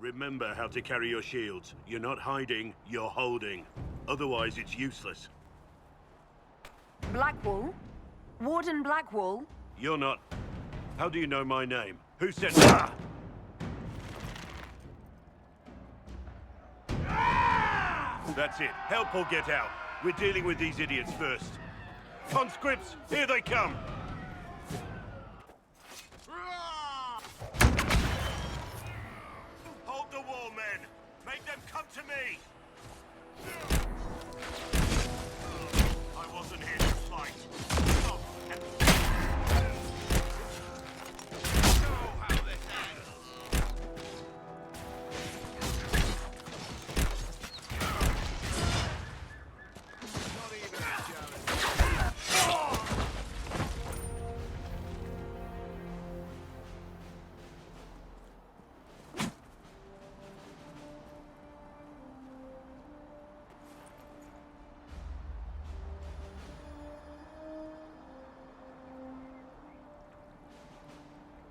Remember how to carry your shields. You're not hiding, you're holding. Otherwise, it's useless. Blackwall? Warden Blackwall? You're not... How do you know my name? Who said... Ah! That's it. Help or get out. We're dealing with these idiots first. Conscripts, here they come! Hold the wall, men! Make them come to me! I wasn't here to fight. Stop and... Show how this ends! Not even a challenge.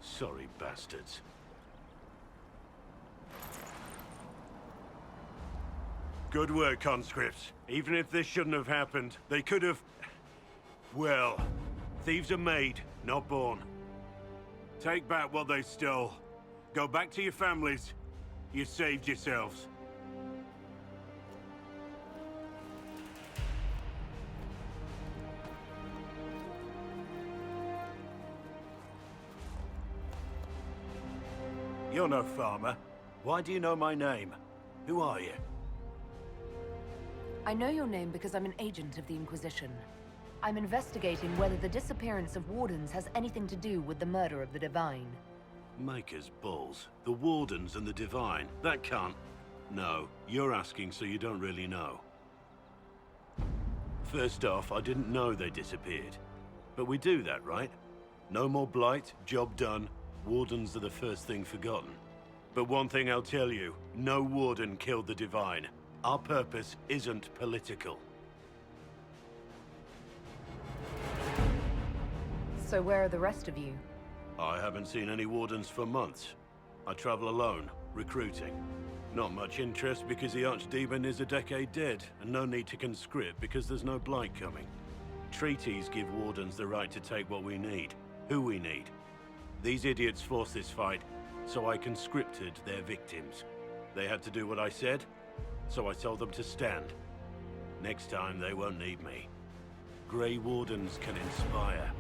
Sorry, bastards. Good work, conscripts. Even if this shouldn't have happened, they could have... Well, thieves are made, not born. Take back what they stole. Go back to your families. You saved yourselves. You're no farmer. Why do you know my name? Who are you? I know your name because I'm an agent of the Inquisition. I'm investigating whether the disappearance of wardens has anything to do with the murder of the Divine. Maker's balls. The wardens and the Divine. That can't... No, you're asking so you don't really know. First off, I didn't know they disappeared. But we do that, right? No more blight, job done. Wardens are the first thing forgotten. But one thing I'll tell you, no warden killed the Divine. Our purpose isn't political. So where are the rest of you? I haven't seen any wardens for months. I travel alone, recruiting. Not much interest because the Archdemon is a decade dead, and no need to conscript because there's no blight coming. Treaties give wardens the right to take what we need, who we need. These idiots forced this fight, so I conscripted their victims. They had to do what I said, so I told them to stand. Next time, they won't need me. Grey Wardens can inspire.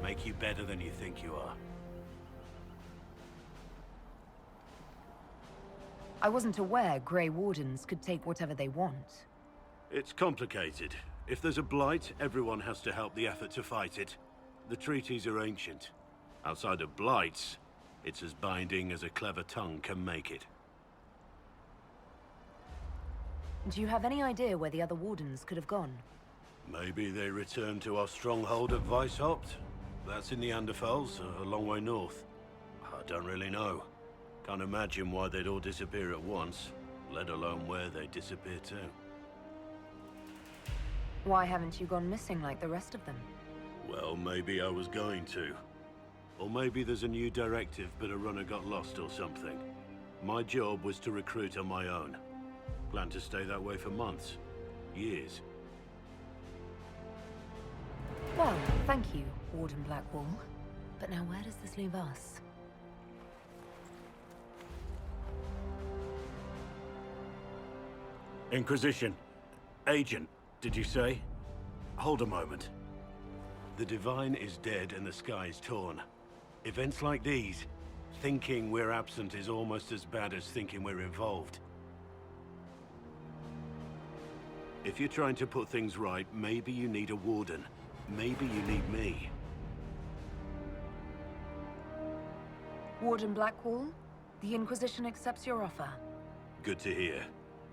Make you better than you think you are. I wasn't aware Grey Wardens could take whatever they want. It's complicated. If there's a blight, everyone has to help the effort to fight it. The treaties are ancient. Outside of blights, it's as binding as a clever tongue can make it. Do you have any idea where the other wardens could have gone? Maybe they returned to our stronghold at Weishaupt? That's in the Anderfels, a long way north. I don't really know. Can't imagine why they'd all disappear at once, let alone where they'd disappear to. Why haven't you gone missing like the rest of them? Well, maybe I was going to. Or maybe there's a new directive, but a runner got lost or something. My job was to recruit on my own. Plan to stay that way for months. Years. Well, thank you, Warden Blackwall. But now where does this leave us? Inquisition. Agent, did you say? Hold a moment. The Divine is dead and the sky is torn. Events like these, thinking we're absent is almost as bad as thinking we're involved. If you're trying to put things right, maybe you need a warden. Maybe you need me. Warden Blackwall, the Inquisition accepts your offer. Good to hear.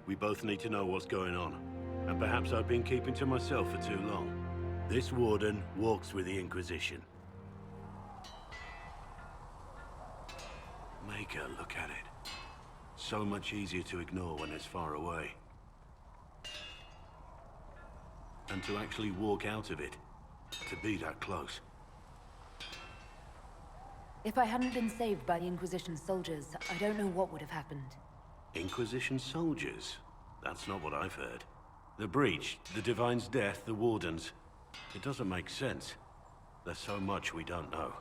We both need to know what's going on. And perhaps I've been keeping to myself for too long. This warden walks with the Inquisition. Make her look at it. So much easier to ignore when it's far away. And to actually walk out of it. To be that close. If I hadn't been saved by the Inquisition soldiers, I don't know what would have happened. Inquisition soldiers? That's not what I've heard. The breach, the Divine's death, the wardens. It doesn't make sense. There's so much we don't know.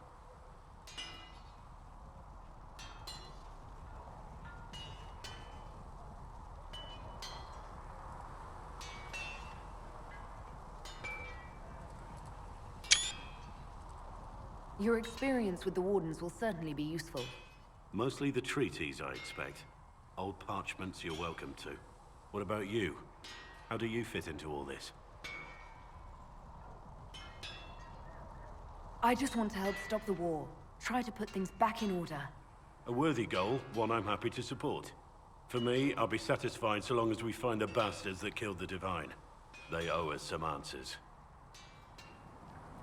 Your experience with the wardens will certainly be useful. Mostly the treaties, I expect. Old parchments you're welcome to. What about you? How do you fit into all this? I just want to help stop the war. Try to put things back in order. A worthy goal, one I'm happy to support. For me, I'll be satisfied so long as we find the bastards that killed the Divine. They owe us some answers.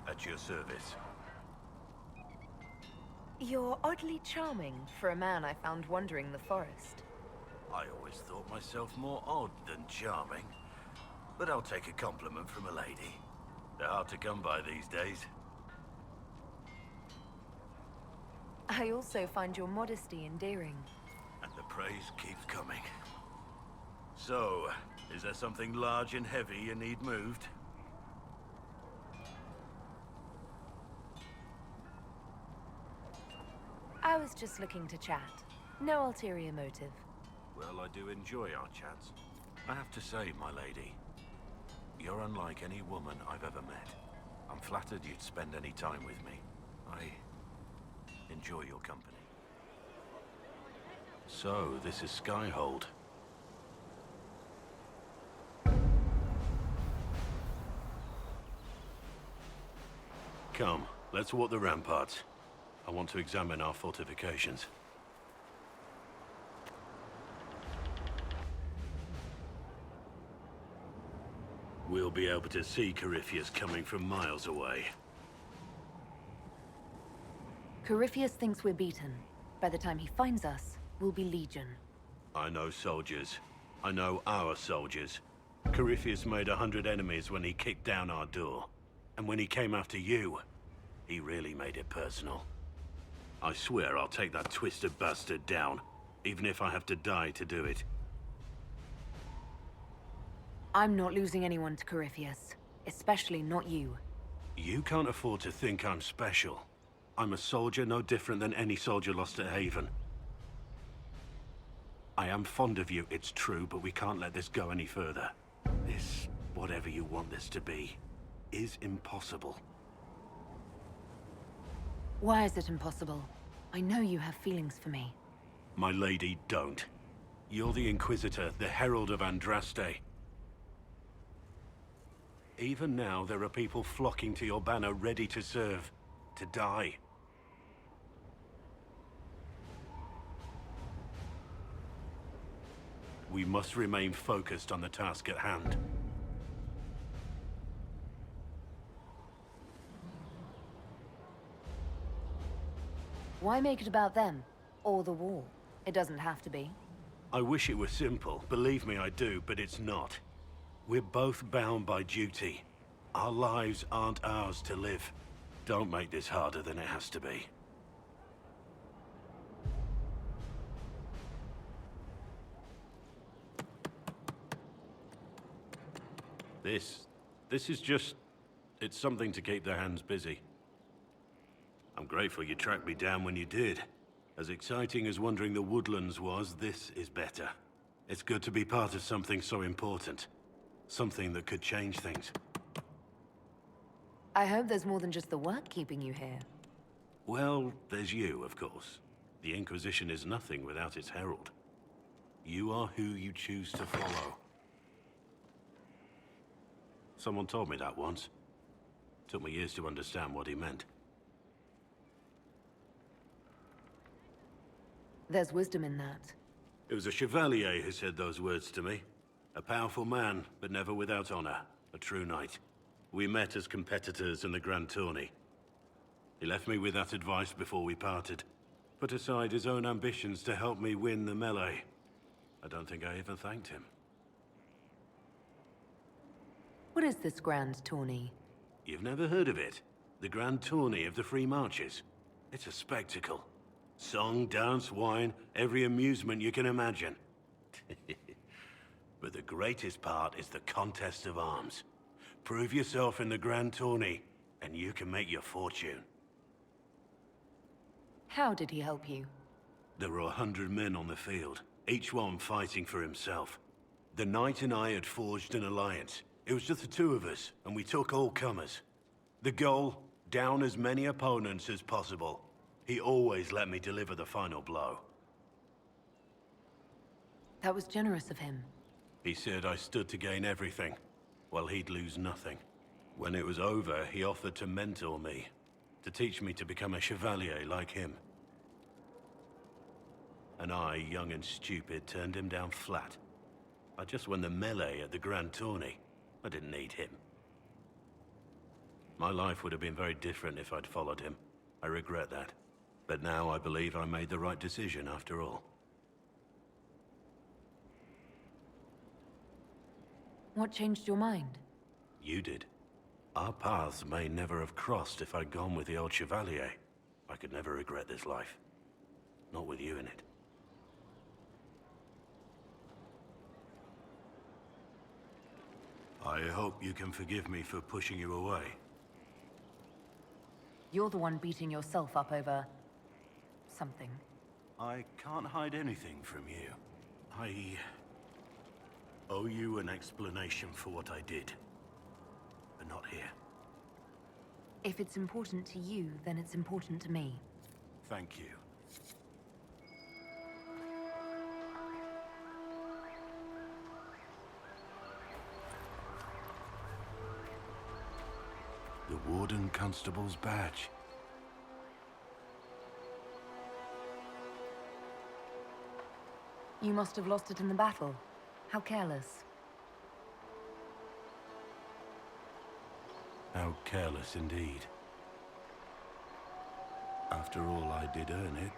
At your service. You're oddly charming for a man I found wandering the forest. I always thought myself more odd than charming. But I'll take a compliment from a lady. They're hard to come by these days. I also find your modesty endearing. And the praise keeps coming. So, is there something large and heavy you need moved? I was just looking to chat. No ulterior motive. Well, I do enjoy our chats. I have to say, my lady, you're unlike any woman I've ever met. I'm flattered you'd spend any time with me. I enjoy your company. So, this is Skyhold. Come, let's walk the ramparts. I want to examine our fortifications. We'll be able to see Corypheus coming from miles away. Corypheus thinks we're beaten. By the time he finds us, we'll be legion. I know soldiers. I know our soldiers. Corypheus made 100 enemies when he kicked down our door. And when he came after you, he really made it personal. I swear I'll take that twisted bastard down, even if I have to die to do it. I'm not losing anyone to Corypheus. Especially not you. You can't afford to think I'm special. I'm a soldier no different than any soldier lost at Haven. I am fond of you, it's true, but we can't let this go any further. This, whatever you want this to be, is impossible. Why is it impossible? I know you have feelings for me. My lady, don't. You're the Inquisitor, the Herald of Andraste. Even now, there are people flocking to your banner ready to serve, to die. We must remain focused on the task at hand. Why make it about them? Or the war? It doesn't have to be. I wish it were simple. Believe me, I do, but it's not. We're both bound by duty. Our lives aren't ours to live. Don't make this harder than it has to be. This is just... it's something to keep their hands busy. I'm grateful you tracked me down when you did. As exciting as wandering the woodlands was, this is better. It's good to be part of something so important. Something that could change things. I hope there's more than just the work keeping you here. Well, there's you, of course. The Inquisition is nothing without its herald. You are who you choose to follow. Someone told me that once. Took me years to understand what he meant. There's wisdom in that. It was a chevalier who said those words to me. A powerful man, but never without honor. A true knight. We met as competitors in the Grand Tourney. He left me with that advice before we parted. Put aside his own ambitions to help me win the melee. I don't think I even thanked him. What is this Grand Tourney? You've never heard of it? The Grand Tourney of the Free Marches. It's a spectacle. Song, dance, wine, every amusement you can imagine. But the greatest part is the contest of arms. Prove yourself in the grand tourney, and you can make your fortune. How did he help you? There were 100 men on the field, each one fighting for himself. The knight and I had forged an alliance. It was just the two of us, and we took all comers. The goal, down as many opponents as possible. He always let me deliver the final blow. That was generous of him. He said I stood to gain everything, while he'd lose nothing. When it was over, he offered to mentor me, to teach me to become a chevalier like him. And I, young and stupid, turned him down flat. I just won the melee at the grand tourney. I didn't need him. My life would have been very different if I'd followed him. I regret that. But now I believe I made the right decision after all. What changed your mind? You did. Our paths may never have crossed if I'd gone with the old Chevalier. I could never regret this life. Not with you in it. I hope you can forgive me for pushing you away. You're the one beating yourself up over... something. I can't hide anything from you. I owe you an explanation for what I did. But not here. If it's important to you, then it's important to me. Thank you. The Warden Constable's badge. You must have lost it in the battle. How careless. How careless indeed. After all, I did earn it.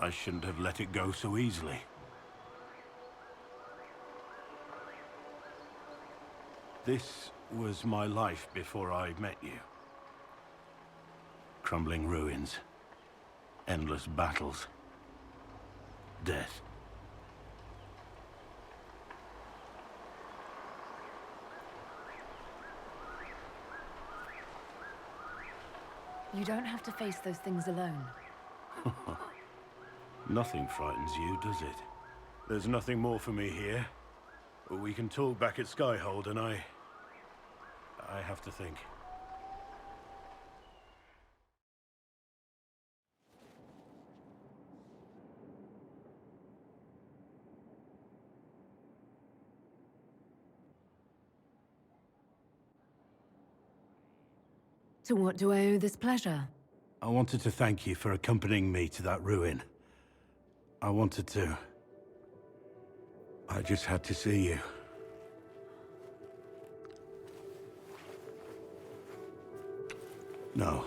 I shouldn't have let it go so easily. This was my life before I met you. Crumbling ruins. Endless battles. Death. You don't have to face those things alone. Nothing frightens you, does it? There's nothing more for me here. We can talk back at Skyhold, and I have to think. To what do I owe this pleasure? I wanted to thank you for accompanying me to that ruin. I just had to see you. No.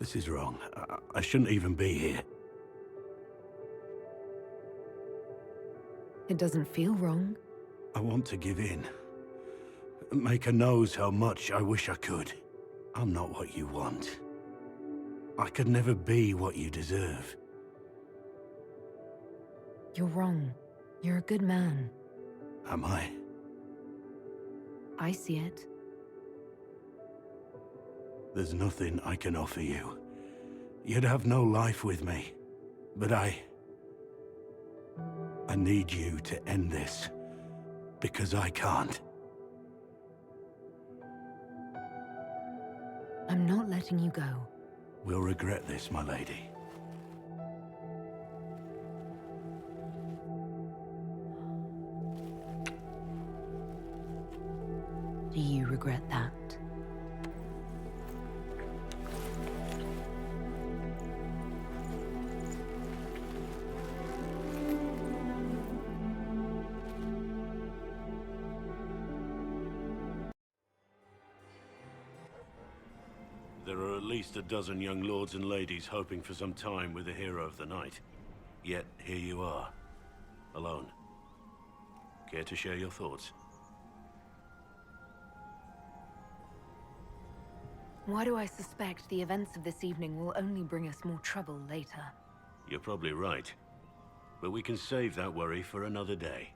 This is wrong. I shouldn't even be here. It doesn't feel wrong. I want to give in. Maker knows how much I wish I could. I'm not what you want. I could never be what you deserve. You're wrong. You're a good man. Am I? I see it. There's nothing I can offer you. You'd have no life with me. But I need you to end this. Because I can't. I'm not letting you go. We'll regret this, my lady. Do you regret that? There are at least a dozen young lords and ladies hoping for some time with the hero of the night. Yet, here you are. Alone. Care to share your thoughts? Why do I suspect the events of this evening will only bring us more trouble later? You're probably right. But we can save that worry for another day.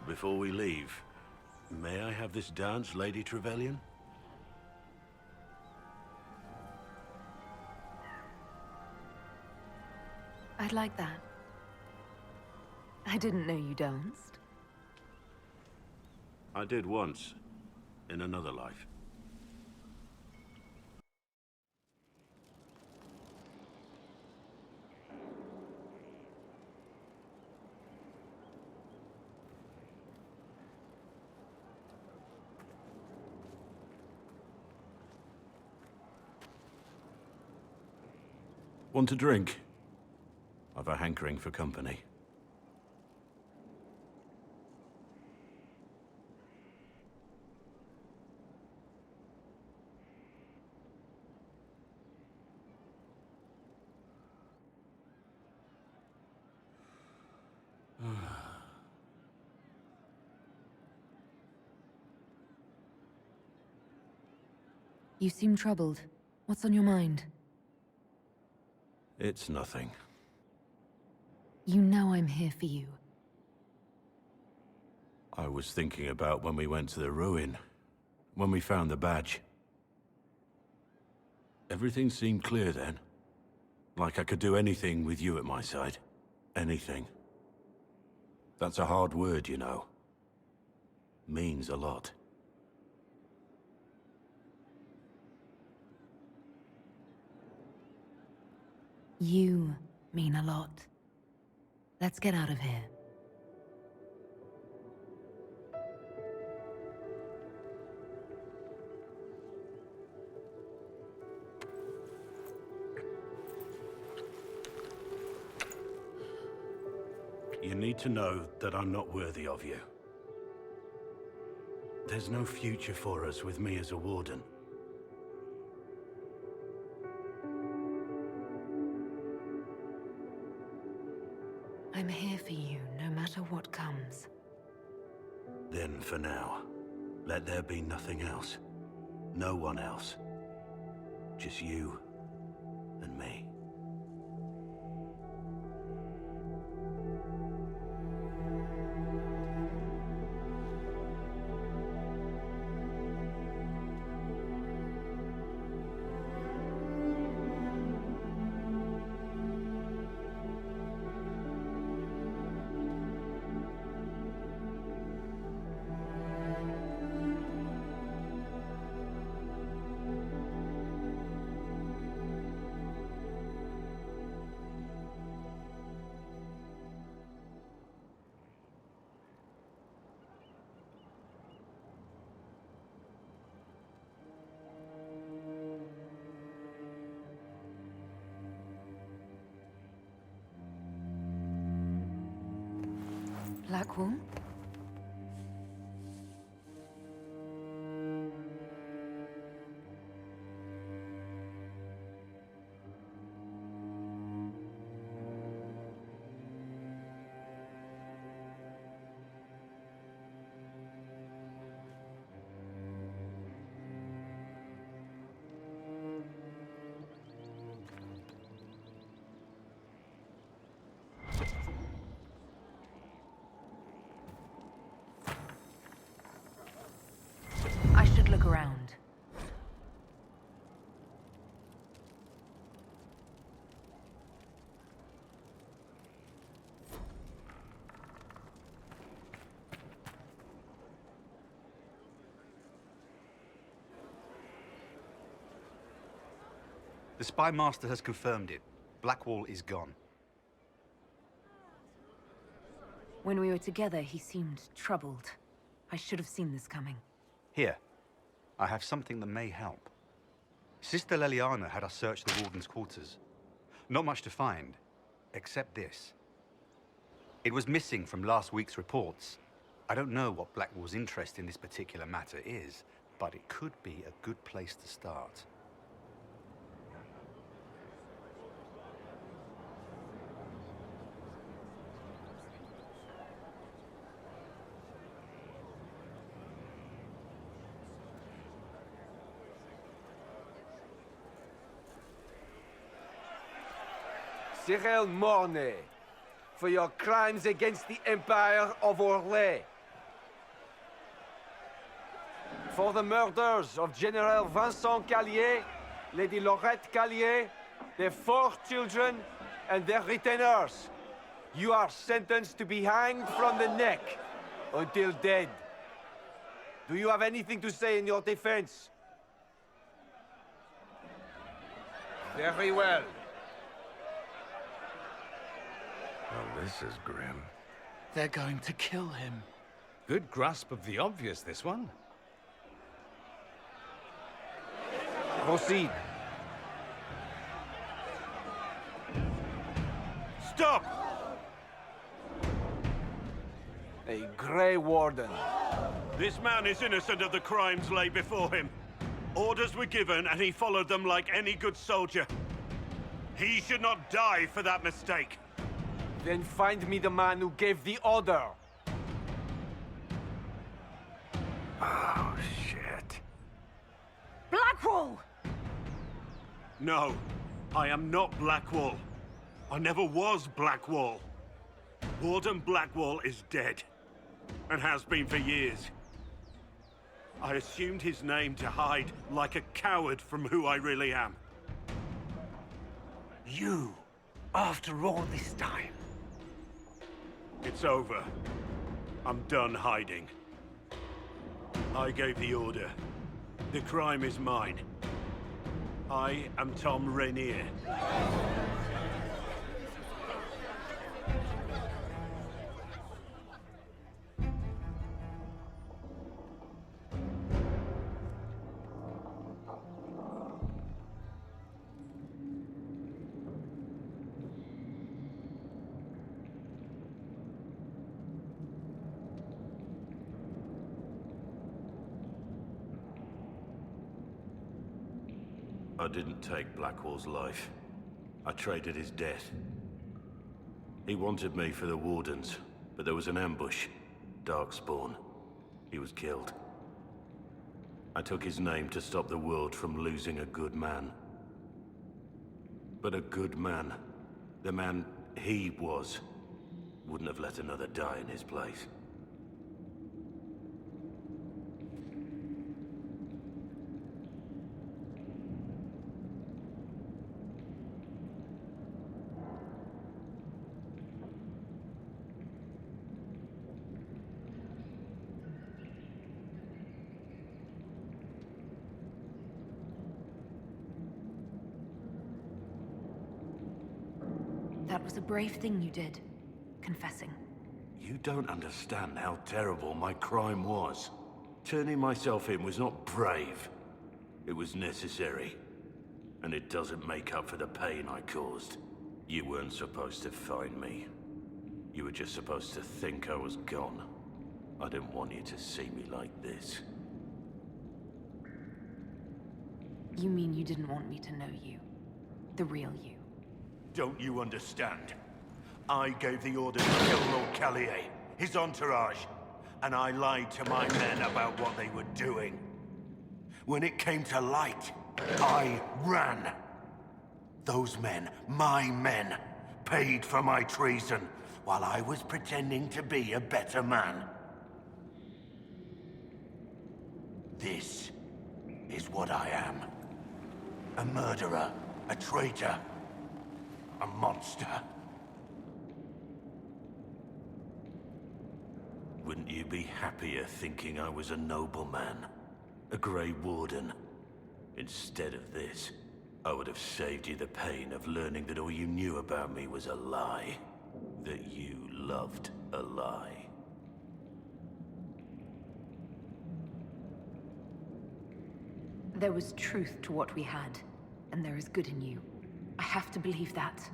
Before we leave, may I have this dance, Lady Trevelyan? I'd like that. I didn't know you danced. I did once, in another life. Want a drink? I've a hankering for company. You seem troubled. What's on your mind? It's nothing. You know I'm here for you. I was thinking about when we went to the ruin, when we found the badge. Everything seemed clear then. Like I could do anything with you at my side. Anything. That's a hard word, you know. Means a lot. You mean a lot. Let's get out of here. You need to know that I'm not worthy of you. There's no future for us with me as a warden. I'm here for you, no matter what comes. Then for now, let there be nothing else. No one else. Just you and me. Blackwall? I should look around. The Spy Master has confirmed it. Blackwall is gone. When we were together, he seemed troubled. I should have seen this coming. Here, I have something that may help. Sister Leliana had us search the warden's quarters. Not much to find, except this. It was missing from last week's reports. I don't know what Blackwall's interest in this particular matter is, but it could be a good place to start. Cyril Mornay, for your crimes against the Empire of Orlais. For the murders of General Vincent Callier, Lady Laurette Callier, their 4 children, and their retainers. You are sentenced to be hanged from the neck until dead. Do you have anything to say in your defense? Very well. Oh, this is grim. They're going to kill him. Good grasp of the obvious, this one. Proceed. Stop! A Grey Warden. This man is innocent of the crimes laid before him. Orders were given, and he followed them like any good soldier. He should not die for that mistake. Then find me the man who gave the order. Oh, shit. Blackwall! No, I am not Blackwall. I never was Blackwall. Warden Blackwall is dead, and has been for years. I assumed his name to hide like a coward from who I really am. You, after all this time. It's over. I'm done hiding. I gave the order. The crime is mine. I am Tom Rainier. I didn't take Blackwall's life. I traded his death. He wanted me for the wardens, but there was an ambush. Darkspawn. He was killed. I took his name to stop the world from losing a good man. But a good man, the man he was, wouldn't have let another die in his place. That was a brave thing you did, confessing. You don't understand how terrible my crime was. Turning myself in was not brave. It was necessary. And it doesn't make up for the pain I caused. You weren't supposed to find me. You were just supposed to think I was gone. I didn't want you to see me like this. You mean you didn't want me to know you? The real you? Don't you understand? I gave the order to kill Lord Callier, his entourage, and I lied to my men about what they were doing. When it came to light, I ran. Those men, my men, paid for my treason while I was pretending to be a better man. This is what I am. A murderer, a traitor, a monster. Wouldn't you be happier thinking I was a nobleman? A Grey Warden? Instead of this, I would have saved you the pain of learning that all you knew about me was a lie. That you loved a lie. There was truth to what we had, and there is good in you. I have to believe that.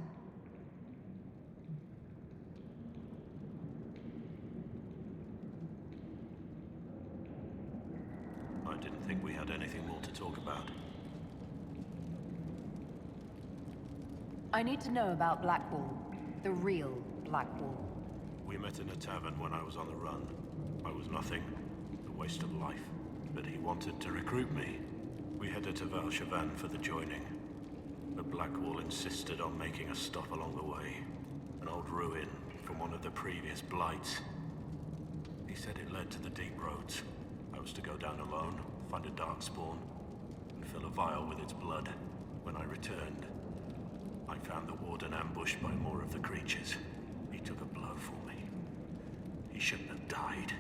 I didn't think we had anything more to talk about. I need to know about Blackwall. The real Blackwall. We met in a tavern when I was on the run. I was nothing. A waste of life. But he wanted to recruit me. We headed to Valchavan for the joining. But Blackwall insisted on making a stop along the way. An old ruin from one of the previous blights. He said it led to the deep roads. I was to go down alone, find a dark spawn, and fill a vial with its blood. When I returned, I found the warden ambushed by more of the creatures. He took a blow for me. He shouldn't have died.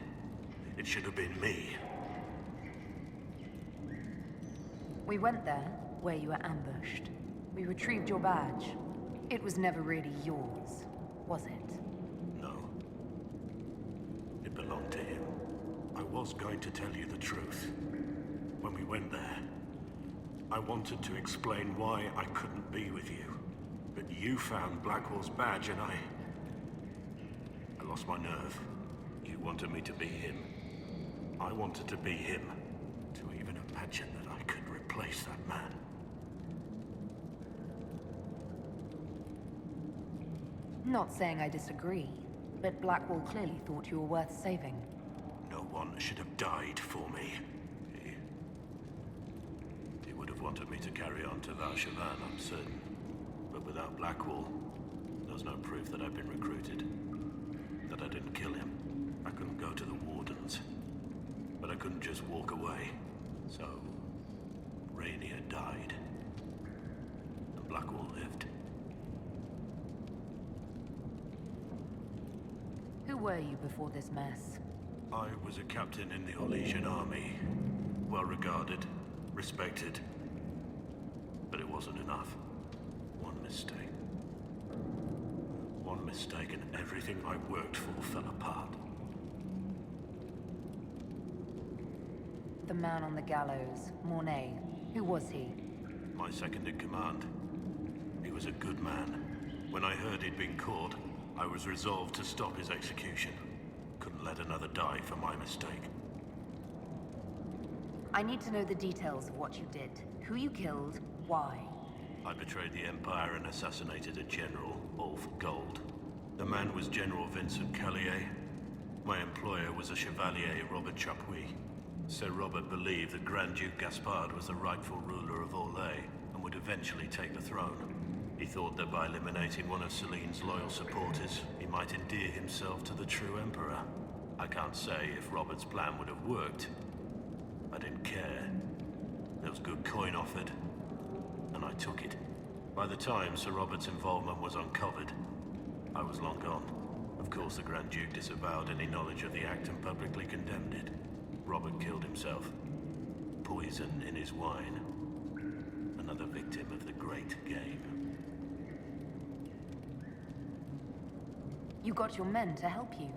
It should have been me. We went there, where you were ambushed. We retrieved your badge. It was never really yours, was it? No. It belonged to him. I was going to tell you the truth. When we went there, I wanted to explain why I couldn't be with you. But you found Blackwall's badge and I lost my nerve. You wanted me to be him. I wanted to be him. To even imagine that I could replace that man. Not saying I disagree, but Blackwall clearly thought you were worth saving. No one should have died for me. He would have wanted me to carry on to Valchavan, I'm certain. But without Blackwall, there's no proof that I've been recruited. That I didn't kill him. I couldn't go to the wardens. But I couldn't just walk away. So, Rainier died. And Blackwall lived. Who were you before this mess? I was a captain in the Orlesian army. Well regarded, respected. But it wasn't enough. One mistake. One mistake and everything I worked for fell apart. The man on the gallows, Mornay. Who was he? My second in command. He was a good man. When I heard he'd been caught, I was resolved to stop his execution. Couldn't let another die for my mistake. I need to know the details of what you did. Who you killed, why. I betrayed the Empire and assassinated a general, all for gold. The man was General Vincent Callier. My employer was a Chevalier, Robert Chapuis. Sir Robert believed that Grand Duke Gaspard was the rightful ruler of Orlais and would eventually take the throne. He thought that by eliminating one of Celine's loyal supporters, he might endear himself to the true Emperor. I can't say if Robert's plan would have worked. I didn't care. There was good coin offered, and I took it. By the time Sir Robert's involvement was uncovered, I was long gone. Of course, the Grand Duke disavowed any knowledge of the act and publicly condemned it. Robert killed himself. Poison in his wine. Another victim of the great game. You got your men to help you.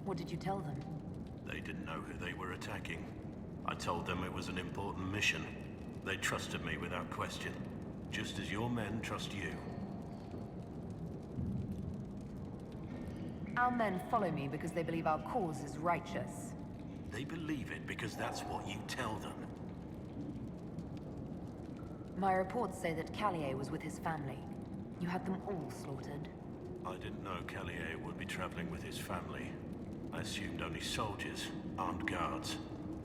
What did you tell them? They didn't know who they were attacking. I told them it was an important mission. They trusted me without question. Just as your men trust you. Our men follow me because they believe our cause is righteous. They believe it because that's what you tell them. My reports say that Callier was with his family. You had them all slaughtered. I didn't know Callier would be traveling with his family. I assumed only soldiers, armed guards.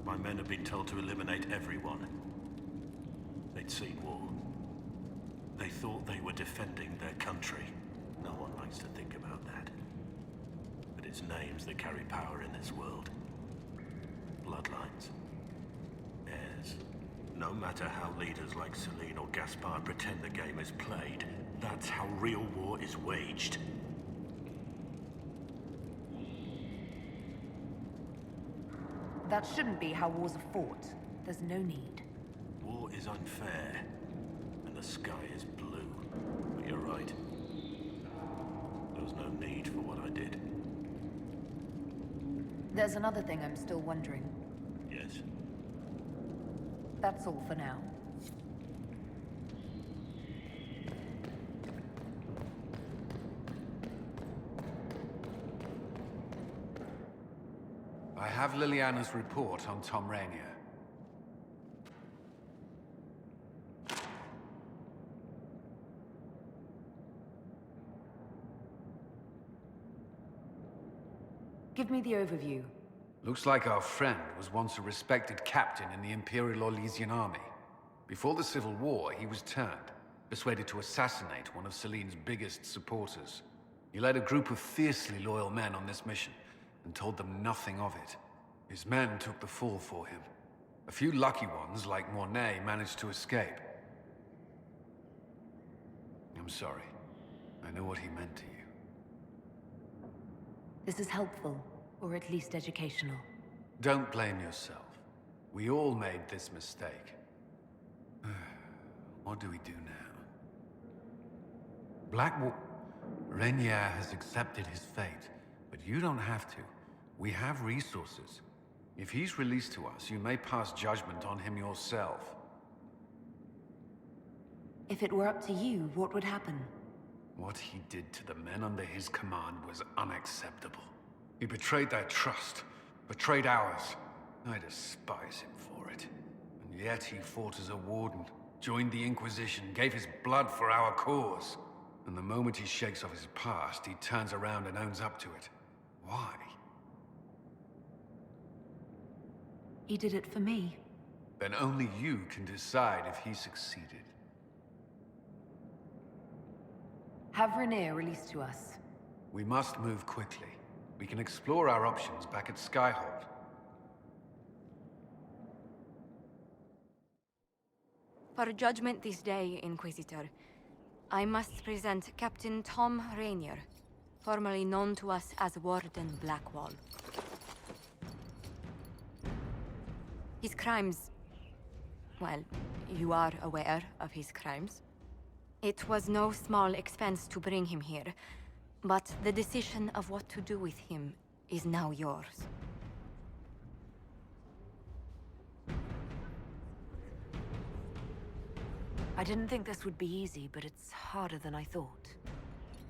My men had been told to eliminate everyone. They'd seen war. They thought they were defending their country. No one likes to think about that. But it's names that carry power in this world. Bloodlines. Heirs. No matter how leaders like Celine or Gaspard pretend the game is played, that's how real war is waged. That shouldn't be how wars are fought. There's no need. War is unfair, and the sky is blue. But you're right. There was no need for what I did. There's another thing I'm still wondering. Yes. That's all for now. I have Liliana's report on Tom Rainier. Give me the overview. Looks like our friend was once a respected captain in the Imperial Orlesian army. Before the Civil War, he was turned. persuaded to assassinate one of Celine's biggest supporters. He led a group of fiercely loyal men on this mission, and told them nothing of it. His men took the fall for him. A few lucky ones, like Mornay, managed to escape. I'm sorry. I know what he meant to you. This is helpful, or at least educational. Don't blame yourself. We all made this mistake. What do we do now? Blackwall... Rainier has accepted his fate, but you don't have to. We have resources. If he's released to us, you may pass judgment on him yourself. If it were up to you, what would happen? What he did to the men under his command was unacceptable. He betrayed their trust, betrayed ours. I despise him for it. And yet he fought as a warden, joined the Inquisition, gave his blood for our cause. And the moment he shakes off his past, he turns around and owns up to it. Why? He did it for me. Then only you can decide if he succeeded. Have Rainier released to us. We must move quickly. We can explore our options back at Skyhold. For judgment this day, Inquisitor, I must present Captain Tom Rainier, formerly known to us as Warden Blackwall. His crimes... well, you are aware of his crimes. It was no small expense to bring him here, but the decision of what to do with him is now yours. I didn't think this would be easy, but it's harder than I thought.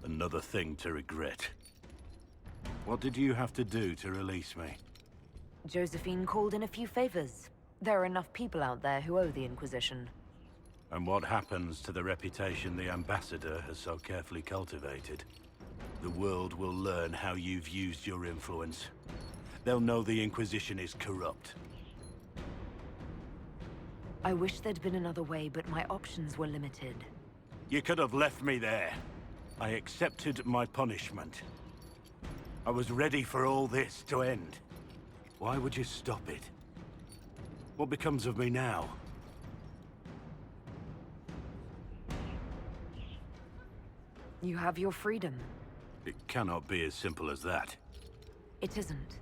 Another thing to regret. What did you have to do to release me? Josephine called in a few favors. There are enough people out there who owe the Inquisition. And what happens to the reputation the Ambassador has so carefully cultivated? The world will learn how you've used your influence. They'll know the Inquisition is corrupt. I wish there'd been another way, but my options were limited. You could have left me there. I accepted my punishment. I was ready for all this to end. Why would you stop it? What becomes of me now? You have your freedom. It cannot be as simple as that. It isn't.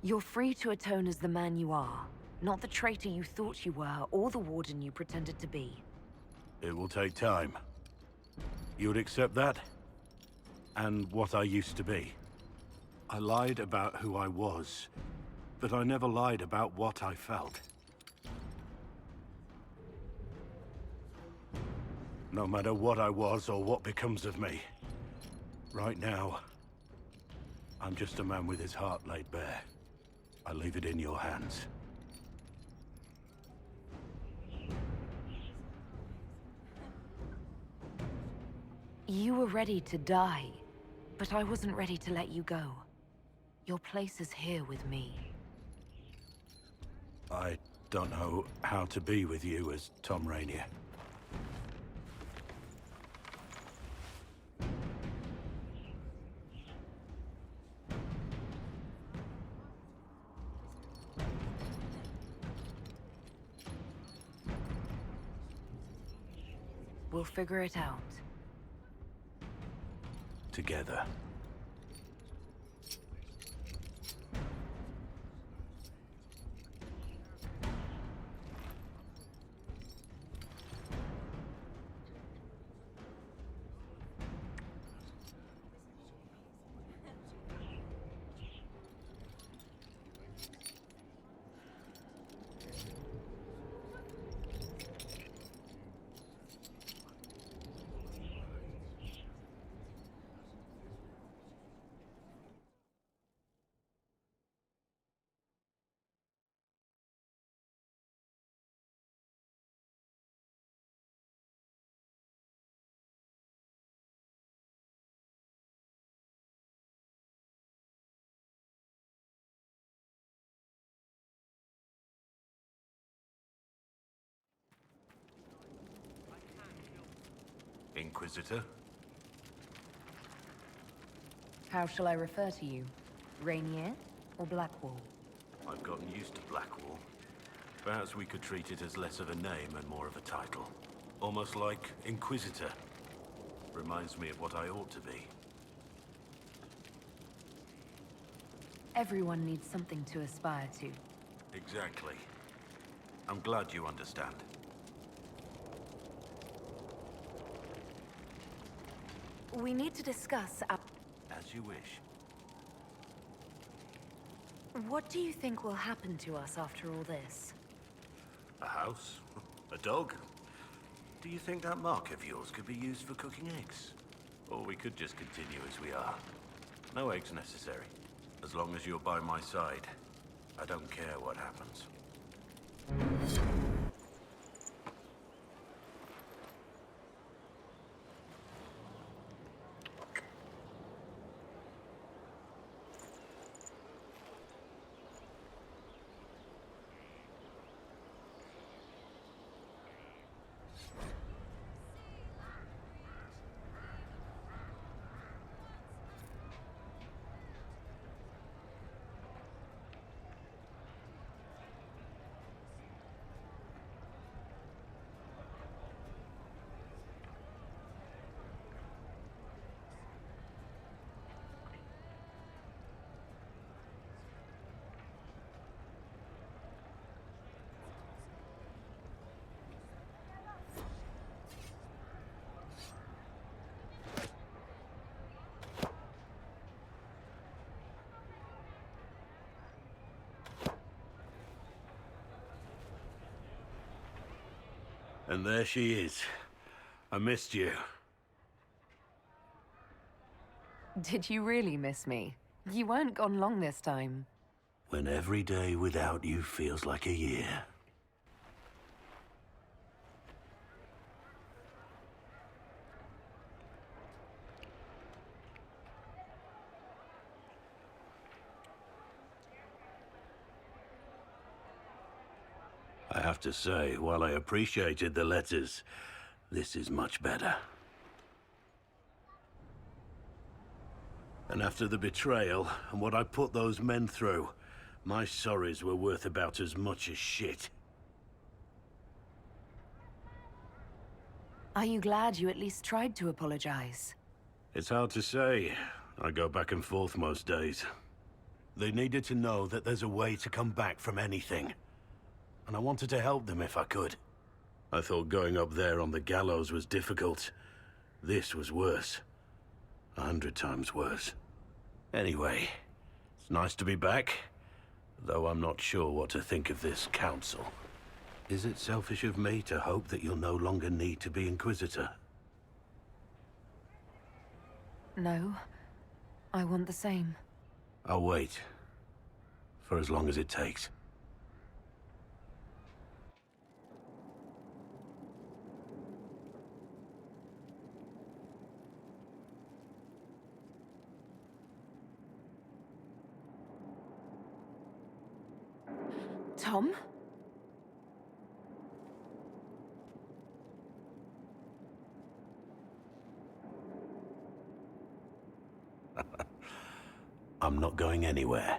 You're free to atone as the man you are, not the traitor you thought you were, or the warden you pretended to be. It will take time. You would accept that? And what I used to be? I lied about who I was, but I never lied about what I felt. No matter what I was or what becomes of me, right now, I'm just a man with his heart laid bare. I leave it in your hands. You were ready to die, but I wasn't ready to let you go. Your place is here with me. I don't know how to be with you as Tom Rainier. We'll figure it out. Together. Inquisitor. How shall I refer to you? Rainier or Blackwall? I've gotten used to Blackwall. Perhaps we could treat it as less of a name and more of a title. Almost like Inquisitor. Reminds me of what I ought to be. Everyone needs something to aspire to. Exactly. I'm glad you understand. We need to discuss As you wish. what do you think will happen to us after all this? A house? A dog? Do you think that mark of yours could be used for cooking eggs? Or we could just continue as we are. No eggs necessary. As long as you're by my side, I don't care what happens. And there she is. I missed you. Did you really miss me? You weren't gone long this time. When every day without you feels like a year. I have to say, while I appreciated the letters, this is much better. And after the betrayal, and what I put those men through, my sorries were worth about as much as shit. Are you glad you at least tried to apologize? It's hard to say. I go back and forth most days. They needed to know that there's a way to come back from anything. And I wanted to help them if I could. I thought going up there on the gallows was difficult. This was worse. 100 times worse. Anyway, it's nice to be back, though I'm not sure what to think of this council. Is it selfish of me to hope that you'll no longer need to be Inquisitor? No. I want the same. I'll wait. For as long as it takes. Tom? I'm not going anywhere.